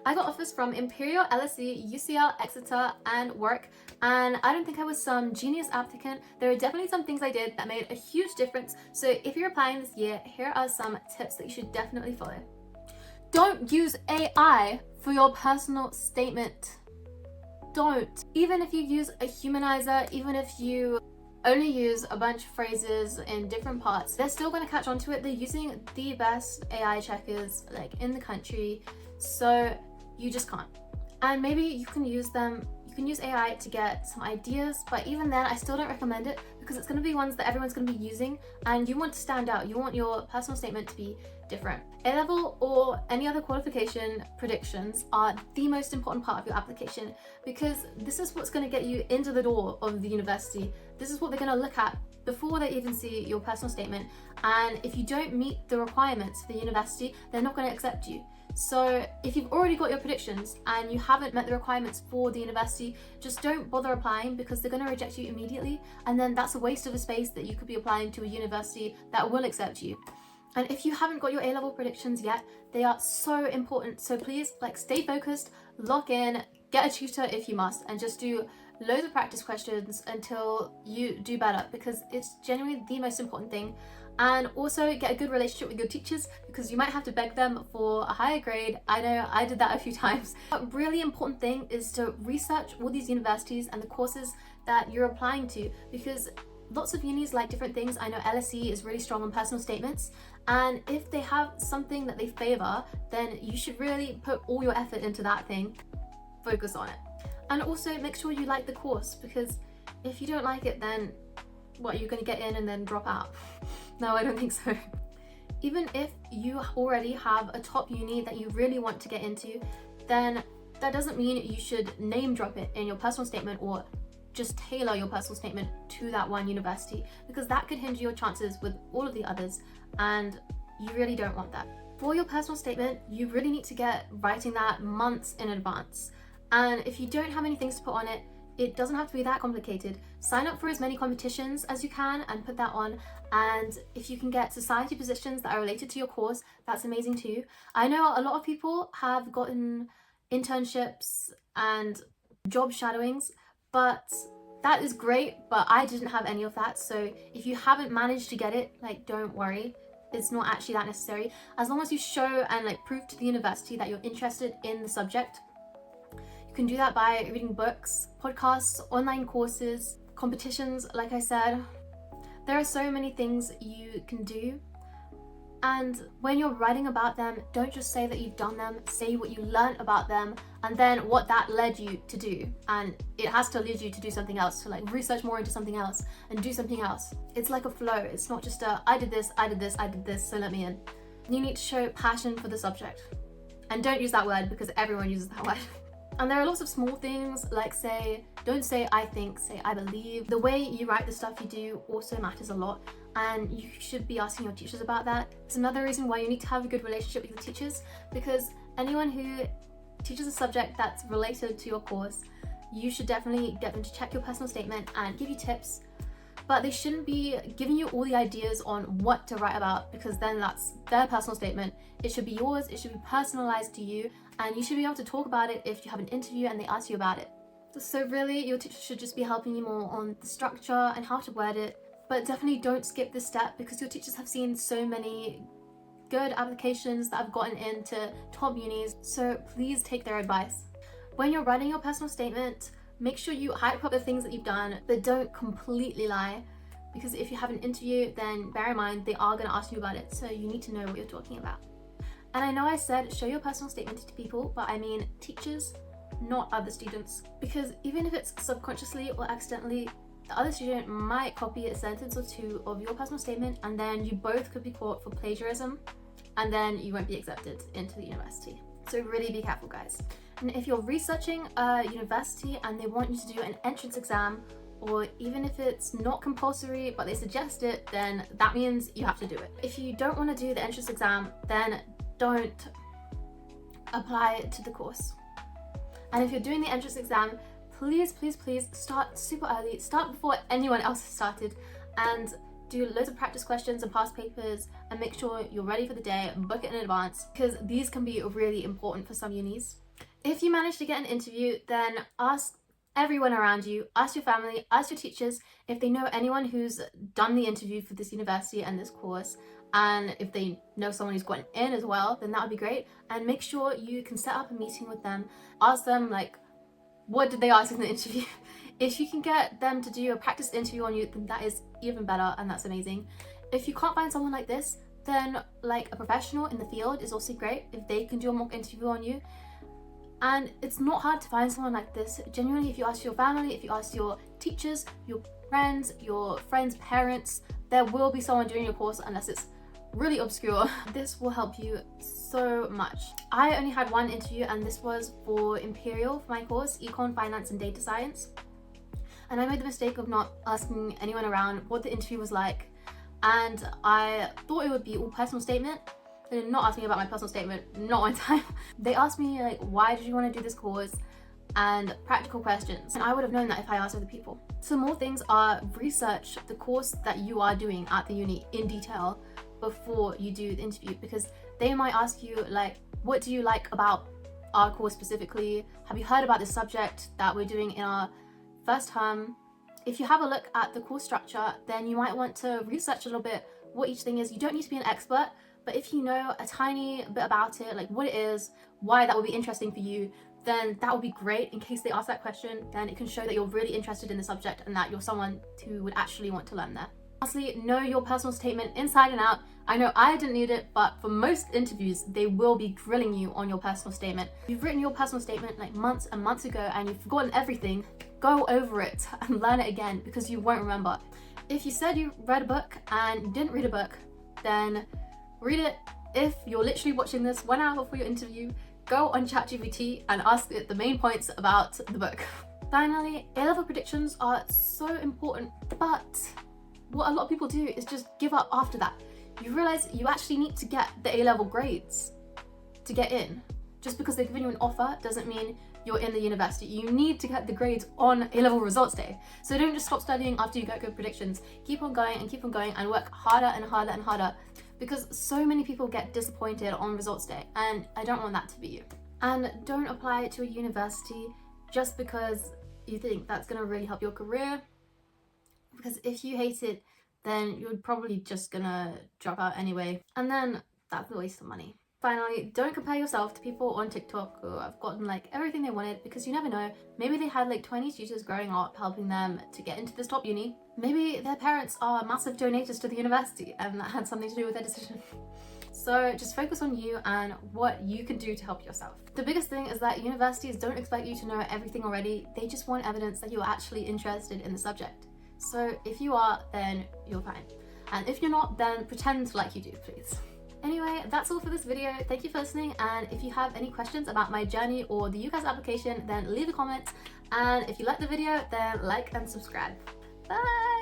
I got offers from Imperial, LSE, UCL, Exeter, and Warwick, and I don't think I was some genius applicant. There are definitely some things I did that made a huge difference. So if you're applying this year, here are some tips that you should definitely follow. Don't use AI for your personal statement. Don't. Even if you use a humanizer, even if you only use a bunch of phrases in different parts, they're still going to catch on to it. They're using the best AI checkers like in the country, so you just can't. And maybe you can use AI to get some ideas, but even then I still don't recommend it because it's going to be ones that everyone's going to be using, and you want to stand out. You want your personal statement to be different. A-level or any other qualification predictions are the most important part of your application because this is what's going to get you into the door of the university. This is what they're going to look at before they even see your personal statement, and if you don't meet the requirements for the university, they're not going to accept you. So if you've already got your predictions and you haven't met the requirements for the university, just don't bother applying because they're going to reject you immediately, and then that's a waste of a space that you could be applying to a university that will accept you. And if you haven't got your A-level predictions yet, they are so important. So please, stay focused, lock in, get a tutor if you must, and just do loads of practice questions until you do better, because it's genuinely the most important thing. And also get a good relationship with your teachers because you might have to beg them for a higher grade. I know I did that a few times. A really important thing is to research all these universities and the courses that you're applying to, because lots of unis like different things. I know LSE is really strong on personal statements, and if they have something that they favor, then you should really put all your effort into that thing. Focus on it. And also make sure you like the course, because if you don't like it, then what, you're going to get in and then drop out? No, I don't think so. Even if you already have a top uni that you really want to get into, then that doesn't mean you should name drop it in your personal statement or just tailor your personal statement to that one university, because that could hinder your chances with all of the others, and you really don't want that. For your personal statement, you really need to get writing that months in advance. And if you don't have any things to put on it, it doesn't have to be that complicated. Sign up for as many competitions as you can and put that on. And if you can get society positions that are related to your course, that's amazing too. I know a lot of people have gotten internships and job shadowings, but that is great, but I didn't have any of that. So if you haven't managed to get it, don't worry. It's not actually that necessary. As long as you show and prove to the university that you're interested in the subject. You can do that by reading books, podcasts, online courses, competitions, like I said. There are so many things you can do. And when you're writing about them, don't just say that you've done them, say what you learned about them and then what that led you to do. And it has to lead you to do something else, to research more into something else and do something else. It's like a flow. It's not just I did this, so let me in. You need to show passion for the subject. And don't use that word because everyone uses that word. And there are lots of small things don't say I think, say I believe. The way you write the stuff you do also matters a lot, and you should be asking your teachers about that. It's another reason why you need to have a good relationship with your teachers, because anyone who teaches a subject that's related to your course, you should definitely get them to check your personal statement and give you tips. But they shouldn't be giving you all the ideas on what to write about, because then that's their personal statement. It should be yours, it should be personalized to you, and you should be able to talk about it if you have an interview and they ask you about it. So really, your teacher should just be helping you more on the structure and how to word it, but definitely don't skip this step, because your teachers have seen so many good applications that have gotten into top unis, so please take their advice. When you're writing your personal statement, make sure you hype up the things that you've done, but don't completely lie, because if you have an interview, then bear in mind they are going to ask you about it, so you need to know what you're talking about. And I know I said show your personal statement to people, but I mean teachers, not other students, because even if it's subconsciously or accidentally, the other student might copy a sentence or two of your personal statement, and then you both could be caught for plagiarism, and then you won't be accepted into the university. So really be careful, guys. And if you're researching a university and they want you to do an entrance exam, or even if it's not compulsory but they suggest it, then that means you have to do it. If you don't want to do the entrance exam, then don't apply to the course. And if you're doing the entrance exam, please start super early. Start before anyone else has started, and do loads of practice questions and past papers, and make sure you're ready for the day. Book it in advance, because these can be really important for some unis. If you manage to get an interview, then ask everyone around you, ask your family, ask your teachers if they know anyone who's done the interview for this university and this course, and if they know someone who's gotten in as well, then that would be great. And make sure you can set up a meeting with them, ask them like, what did they ask in the interview? If you can get them to do a practice interview on you, then that is even better, and that's amazing. If you can't find someone like this, then like a professional in the field is also great if they can do a mock interview on you. And it's not hard to find someone like this. Genuinely, if you ask your family, if you ask your teachers, your friends' parents, there will be someone doing your course unless it's really obscure. This will help you so much. I only had one interview, and this was for Imperial for my course, Econ, Finance and Data Science. And I made the mistake of not asking anyone around what the interview was like. And I thought it would be all personal statement. They did not ask me about my personal statement, not one time. They asked me like, why did you want to do this course? And practical questions. And I would have known that if I asked other people. So more things are research the course that you are doing at the uni in detail before you do the interview, because they might ask you like, what do you like about our course specifically? Have you heard about this subject that we're doing in our first term? If you have a look at the course structure, then you might want to research a little bit what each thing is. You don't need to be an expert, but if you know a tiny bit about it, like what it is, why that would be interesting for you, then that would be great. In case they ask that question, then it can show that you're really interested in the subject and that you're someone who would actually want to learn there. Lastly, know your personal statement inside and out. I know I didn't need it, but for most interviews, they will be grilling you on your personal statement. You've written your personal statement like months and months ago and you've forgotten everything, go over it and learn it again because you won't remember. If you said you read a book and you didn't read a book, then read it. If you're literally watching this 1 hour before your interview, go on ChatGPT and ask it the main points about the book. Finally, A-level predictions are so important, but what a lot of people do is just give up after that. You realize you actually need to get the A-level grades to get in. Just because they've given you an offer doesn't mean you're in the university. You need to get the grades on A-level results day. So don't just stop studying after you get good predictions. Keep on going and work harder and harder and harder, because so many people get disappointed on results day, and I don't want that to be you. And don't apply to a university just because you think that's going to really help your career, because if you hate it, then you're probably just gonna drop out anyway, and then that's a waste of money. Finally, don't compare yourself to people on TikTok who have gotten like everything they wanted, because you never know. Maybe they had like 20 tutors growing up helping them to get into this top uni. Maybe their parents are massive donators to the university and that had something to do with their decision. So just focus on you and what you can do to help yourself. The biggest thing is that universities don't expect you to know everything already. They just want evidence that you're actually interested in the subject. So if you are, then you're fine. And if you're not, then pretend like you do, please. Anyway, that's all for this video. Thank you for listening, and if you have any questions about my journey or the UCAS application, then leave a comment, and if you like the video, then like and subscribe. Bye!